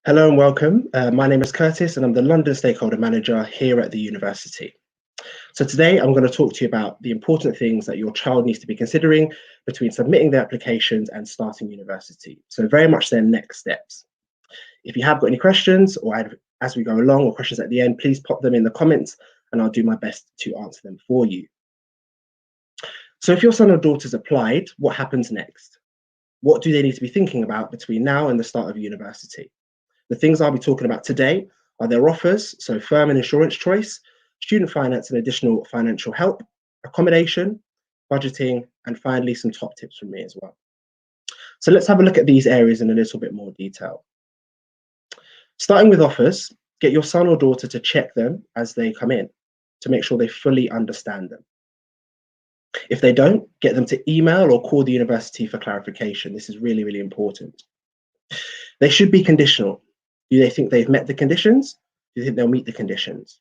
Hello and welcome. My name is Curtis and I'm the London Stakeholder Manager here at the university. So today I'm going to talk to you about the important things that your child needs to be considering between submitting their applications and starting university. So very much their next steps. If you have got any questions as we go along or questions at the end, please pop them in the comments and I'll do my best to answer them for you. So if your son or daughter's applied, what happens next? What do they need to be thinking about between now and the start of university? The things I'll be talking about today are their offers, so firm and insurance choice, student finance and additional financial help, accommodation, budgeting, and finally some top tips from me as well. So let's have a look at these areas in a little bit more detail. Starting with offers, get your son or daughter to check them as they come in to make sure they fully understand them. If they don't, get them to email or call the university for clarification. This is really, really important. They should be conditional. Do they think they've met the conditions? Do you think they'll meet the conditions?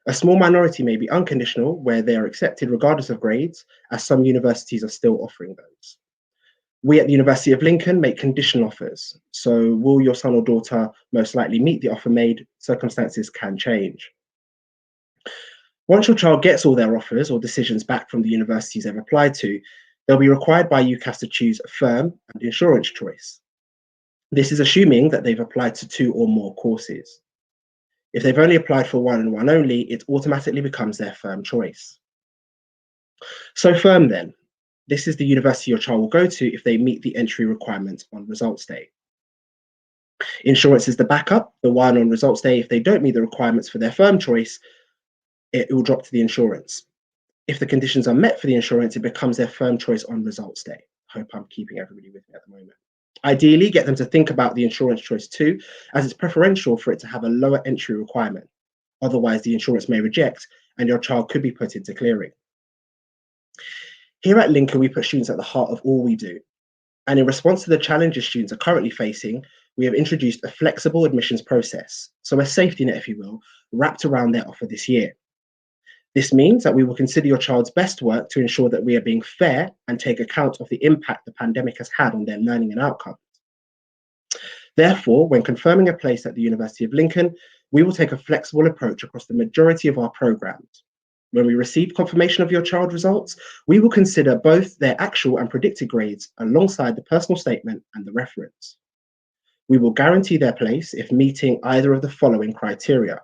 A small minority may be unconditional, where they are accepted regardless of grades, as some universities are still offering those. We at the University of Lincoln make conditional offers. So will your son or daughter most likely meet the offer made? Circumstances can change. Once your child gets all their offers or decisions back from the universities they've applied to, they'll be required by UCAS to choose a firm and insurance choice. This is assuming that they've applied to 2 or more courses. If they've only applied for one and one only, it automatically becomes their firm choice. So firm then, this is the university your child will go to if they meet the entry requirements on results day. Insurance is the backup, the one on results day. If they don't meet the requirements for their firm choice, it will drop to the insurance. If the conditions are met for the insurance, it becomes their firm choice on results day. Hope I'm keeping everybody with me at the moment. Ideally, get them to think about the insurance choice too, as it's preferential for it to have a lower entry requirement. Otherwise, the insurance may reject and your child could be put into clearing. Here at Lincoln, we put students at the heart of all we do. And in response to the challenges students are currently facing, we have introduced a flexible admissions process, so a safety net, if you will, wrapped around their offer this year. This means that we will consider your child's best work to ensure that we are being fair and take account of the impact the pandemic has had on their learning and outcomes. Therefore, when confirming a place at the University of Lincoln, we will take a flexible approach across the majority of our programs. When we receive confirmation of your child results, we will consider both their actual and predicted grades alongside the personal statement and the reference. We will guarantee their place if meeting either of the following criteria.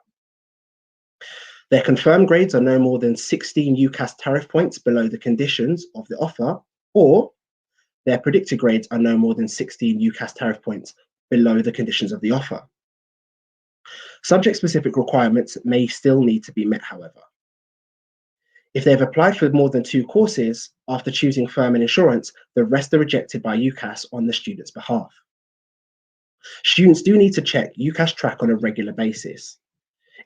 Their confirmed grades are no more than 16 UCAS tariff points below the conditions of the offer, or their predicted grades are no more than 16 UCAS tariff points below the conditions of the offer. Subject-specific requirements may still need to be met, however. If they've applied for more than 2 courses, after choosing firm and insurance, the rest are rejected by UCAS on the student's behalf. Students do need to check UCAS track on a regular basis.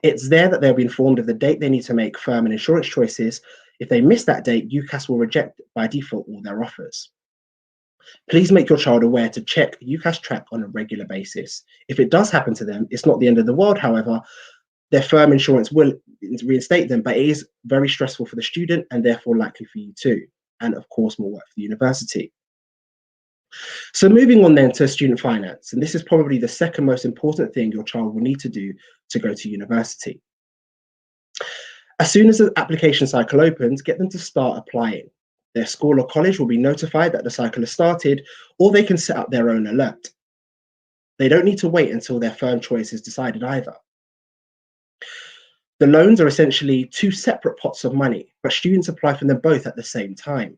It's there that they'll be informed of the date they need to make firm and insurance choices. If they miss that date, UCAS will reject by default all their offers. Please make your child aware to check UCAS track on a regular basis. If it does happen to them, it's not the end of the world, however. Their firm insurance will reinstate them, but it is very stressful for the student and therefore likely for you too. And of course, more work for the university. So moving on then to student finance, and this is probably the second most important thing your child will need to do to go to university. As soon as the application cycle opens, get them to start applying. Their school or college will be notified that the cycle has started, or they can set up their own alert. They don't need to wait until their firm choice is decided either. The loans are essentially 2 separate pots of money, but students apply for them both at the same time.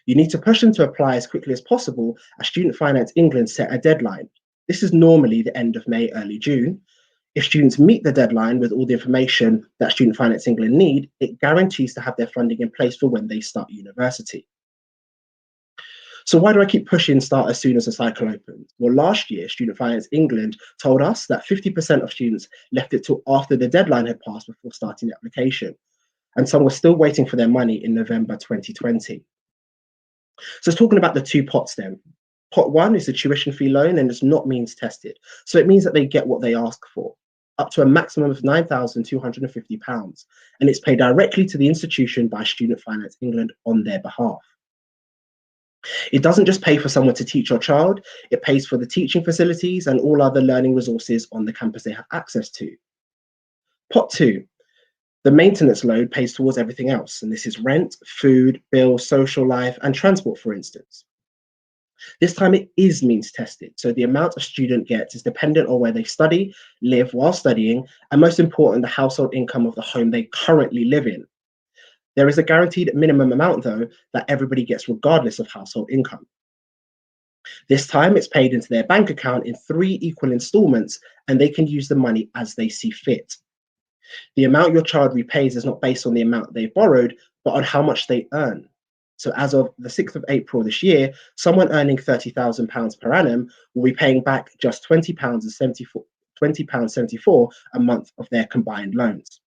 You need to push them to apply as quickly as possible, as Student Finance England set a deadline. This is normally the end of May, early June. If students meet the deadline with all the information that Student Finance England need, it guarantees to have their funding in place for when they start university. So why do I keep pushing start as soon as the cycle opens? Well, last year, Student Finance England told us that 50% of students left it till after the deadline had passed before starting the application, and some were still waiting for their money in November 2020. So it's talking about the 2 pots then. Pot 1 is the tuition fee loan and it's not means tested. So it means that they get what they ask for, up to a maximum of £9,250, and it's paid directly to the institution by Student Finance England on their behalf. It doesn't just pay for someone to teach your child, it pays for the teaching facilities and all other learning resources on the campus they have access to. Pot two, the maintenance load pays towards everything else, and this is rent, food, bills, social life, and transport, for instance. This time it is means tested, so the amount a student gets is dependent on where they study, live while studying, and most important, the household income of the home they currently live in. There is a guaranteed minimum amount, though, that everybody gets regardless of household income. This time it's paid into their bank account in 3 equal installments, and they can use the money as they see fit. The amount your child repays is not based on the amount they borrowed, but on how much they earn. So as of the 6th of April this year, someone earning £30,000 per annum will be paying back just £20.74 a month of their combined loans.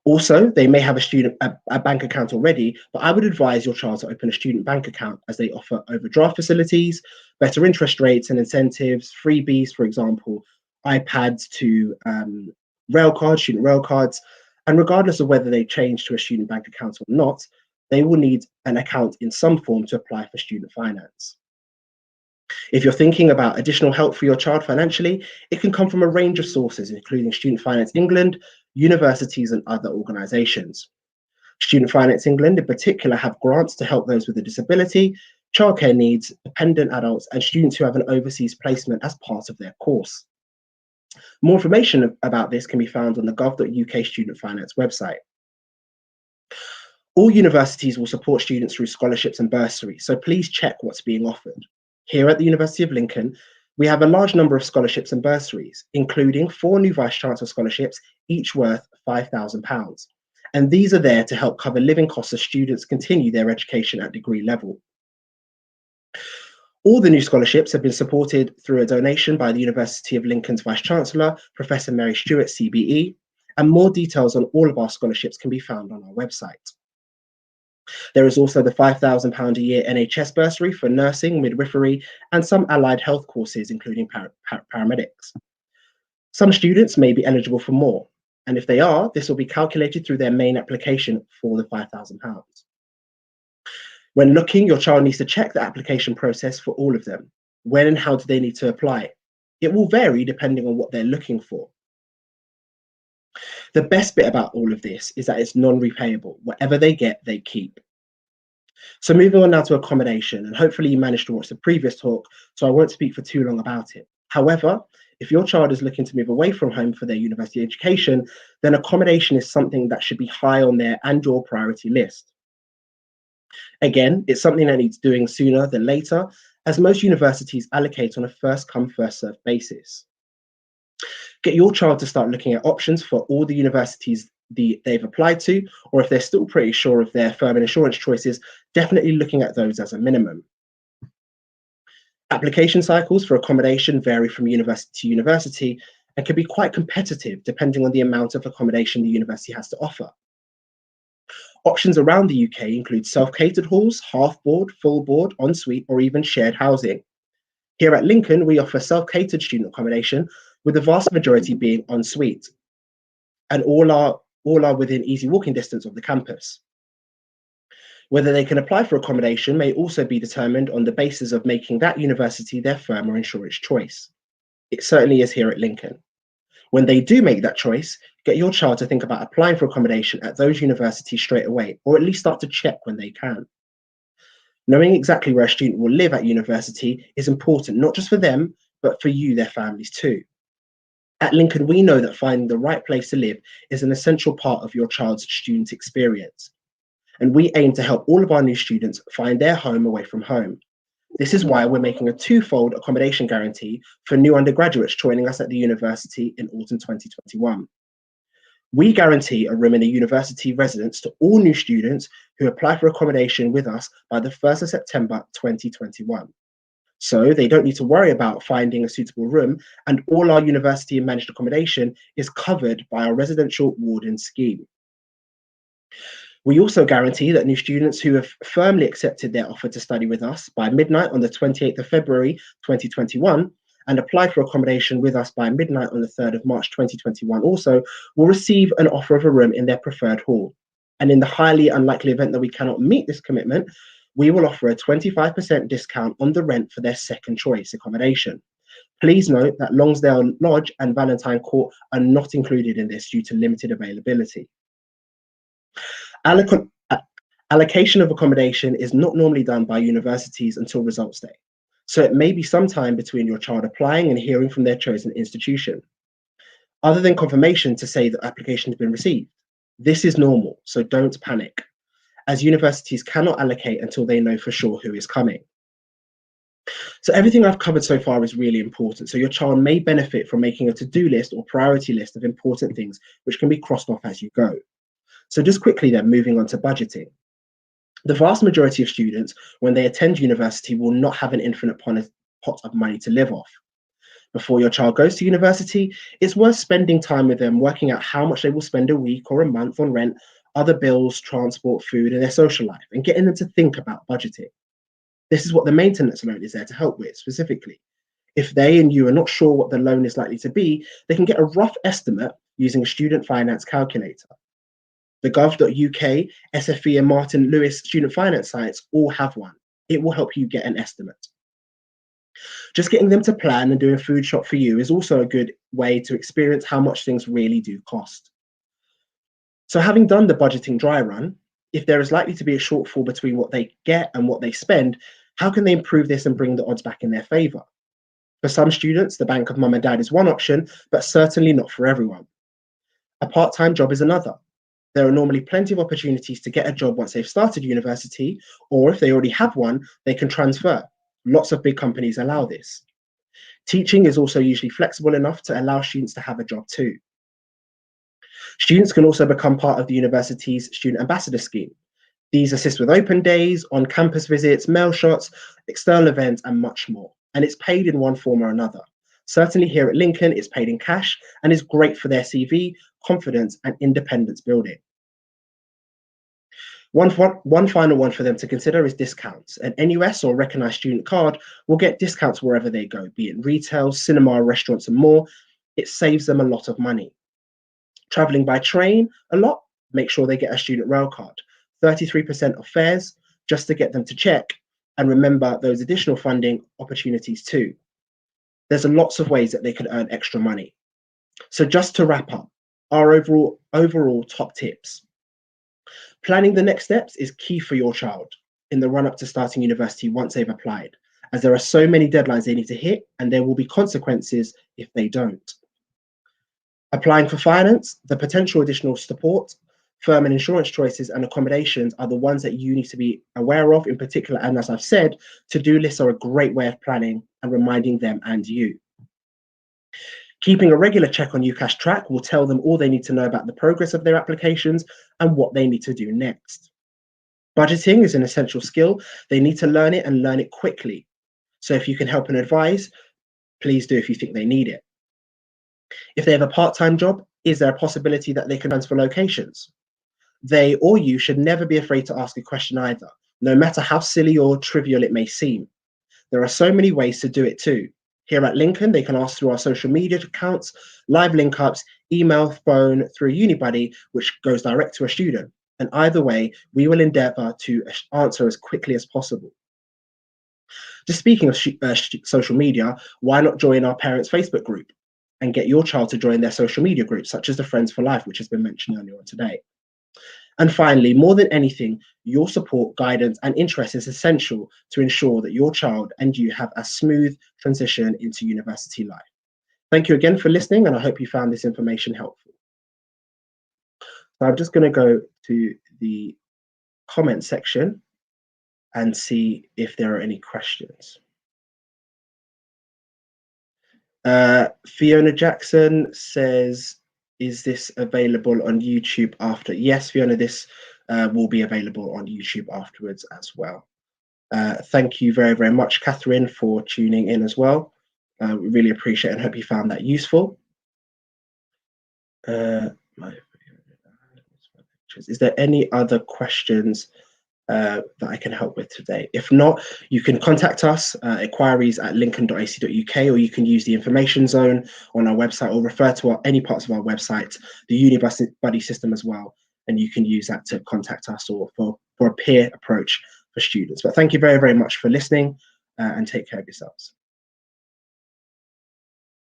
Also, they may have a bank account already, but I would advise your child to open a student bank account as they offer overdraft facilities, better interest rates and incentives, freebies, for example, iPads to student rail cards. And regardless of whether they change to a student bank account or not, they will need an account in some form to apply for student finance. If you're thinking about additional help for your child financially, it can come from a range of sources, including Student Finance England, universities, and other organisations. Student Finance England in particular have grants to help those with a disability, childcare needs, dependent adults, and students who have an overseas placement as part of their course. More information about this can be found on the gov.uk Student Finance website. All universities will support students through scholarships and bursaries, so please check what's being offered. Here at the University of Lincoln, we have a large number of scholarships and bursaries, including 4 new Vice-Chancellor scholarships, each worth £5,000. And these are there to help cover living costs as students continue their education at degree level. All the new scholarships have been supported through a donation by the University of Lincoln's Vice-Chancellor, Professor Mary Stewart, CBE, and more details on all of our scholarships can be found on our website. There is also the £5,000 a year NHS bursary for nursing, midwifery, and some allied health courses, including paramedics. Some students may be eligible for more, and if they are, this will be calculated through their main application for the £5,000. When looking, your child needs to check the application process for all of them. When and how do they need to apply? It will vary depending on what they're looking for. The best bit about all of this is that it's non-repayable. Whatever they get, they keep. So moving on now to accommodation, and hopefully you managed to watch the previous talk, so I won't speak for too long about it. However, if your child is looking to move away from home for their university education, then accommodation is something that should be high on their and your priority list. Again, it's something that needs doing sooner than later, as most universities allocate on a first-come, first-served basis. Get your child to start looking at options for all the universities they've applied to, or if they're still pretty sure of their firm and insurance choices, definitely looking at those as a minimum. Application cycles for accommodation vary from university to university and can be quite competitive depending on the amount of accommodation the university has to offer. Options around the UK include self-catered halls, half-board, full-board, en-suite, or even shared housing. Here at Lincoln, we offer self-catered student accommodation, with the vast majority being en suite, and all are within easy walking distance of the campus. Whether they can apply for accommodation may also be determined on the basis of making that university their firm or insurance choice. It certainly is here at Lincoln. When they do make that choice, get your child to think about applying for accommodation at those universities straight away, or at least start to check when they can. Knowing exactly where a student will live at university is important, not just for them, but for you, their families too. At Lincoln, we know that finding the right place to live is an essential part of your child's student experience. And we aim to help all of our new students find their home away from home. This is why we're making a twofold accommodation guarantee for new undergraduates joining us at the university in autumn 2021. We guarantee a room in a university residence to all new students who apply for accommodation with us by the 1st of September 2021. So they don't need to worry about finding a suitable room, and all our university and managed accommodation is covered by our residential warden scheme. We also guarantee that new students who have firmly accepted their offer to study with us by midnight on the 28th of February 2021 and apply for accommodation with us by midnight on the 3rd of March 2021 also will receive an offer of a room in their preferred hall. And in the highly unlikely event that we cannot meet this commitment, we will offer a 25% discount on the rent for their second choice accommodation. Please note that Longsdale Lodge and Valentine Court are not included in this due to limited availability. Allocation of accommodation is not normally done by universities until results day, so it may be some time between your child applying and hearing from their chosen institution, other than confirmation to say that application has been received. This is normal, so don't panic, as universities cannot allocate until they know for sure who is coming. So everything I've covered so far is really important. So your child may benefit from making a to-do list or priority list of important things which can be crossed off as you go. So just quickly then, moving on to budgeting. The vast majority of students, when they attend university, will not have an infinite pot of money to live off. Before your child goes to university, it's worth spending time with them, working out how much they will spend a week or a month on rent, other bills, transport, food, and their social life, and getting them to think about budgeting. This is what the maintenance loan is there to help with specifically. If they and you are not sure what the loan is likely to be, they can get a rough estimate using a student finance calculator. The gov.uk, SFE, and Martin Lewis student finance sites all have one. It will help you get an estimate. Just getting them to plan and do a food shop for you is also a good way to experience how much things really do cost. So having done the budgeting dry run, if there is likely to be a shortfall between what they get and what they spend, how can they improve this and bring the odds back in their favour? For some students, the bank of mum and dad is one option, but certainly not for everyone. A part-time job is another. There are normally plenty of opportunities to get a job once they've started university, or if they already have one, they can transfer. Lots of big companies allow this. Teaching is also usually flexible enough to allow students to have a job too. Students can also become part of the university's Student Ambassador Scheme. These assist with open days, on-campus visits, mail shots, external events, and much more. And it's paid in one form or another. Certainly here at Lincoln, it's paid in cash and is great for their CV, confidence, and independence building. One final one for them to consider is discounts. An NUS or recognised student card will get discounts wherever they go, be it retail, cinema, restaurants, and more. It saves them a lot of money. Travelling by train a lot, make sure they get a student rail card. 33% of fares, just to get them to check. And remember those additional funding opportunities too. There's lots of ways that they can earn extra money. So just to wrap up, our overall top tips. Planning the next steps is key for your child in the run-up to starting university once they've applied, as there are so many deadlines they need to hit and there will be consequences if they don't. Applying for finance, the potential additional support, firm and insurance choices and accommodations are the ones that you need to be aware of in particular. And as I've said, to-do lists are a great way of planning and reminding them and you. Keeping a regular check on UCAS Track will tell them all they need to know about the progress of their applications and what they need to do next. Budgeting is an essential skill. They need to learn it and learn it quickly. So if you can help and advise, please do if you think they need it. If they have a part-time job, is there a possibility that they can transfer locations? They or you should never be afraid to ask a question either, no matter how silly or trivial it may seem. There are so many ways to do it too. Here at Lincoln, they can ask through our social media accounts, live link-ups, email, phone, through UniBuddy, which goes direct to a student. And either way, we will endeavour to answer as quickly as possible. Just speaking of social media, why not join our parents' Facebook group and get your child to join their social media groups, such as the Friends for Life, which has been mentioned earlier on today. And finally, more than anything, your support, guidance, and interest is essential to ensure that your child and you have a smooth transition into university life. Thank you again for listening, and I hope you found this information helpful. So I'm just going to go to the comment section and see if there are any questions. Fiona Jackson says, is this available on YouTube after? Yes, Fiona, this will be available on YouTube afterwards as well. Thank you very, very much, Catherine, for tuning in as well. We really appreciate it and hope you found that useful. Is there any other questions that I can help with today? If not, you can contact us, inquiries@lincoln.ac.uk, or you can use the information zone on our website or refer to any parts of our website, the UniBuddy system as well, and you can use that to contact us or for a peer approach for students. But thank you very, very much for listening, and take care of yourselves.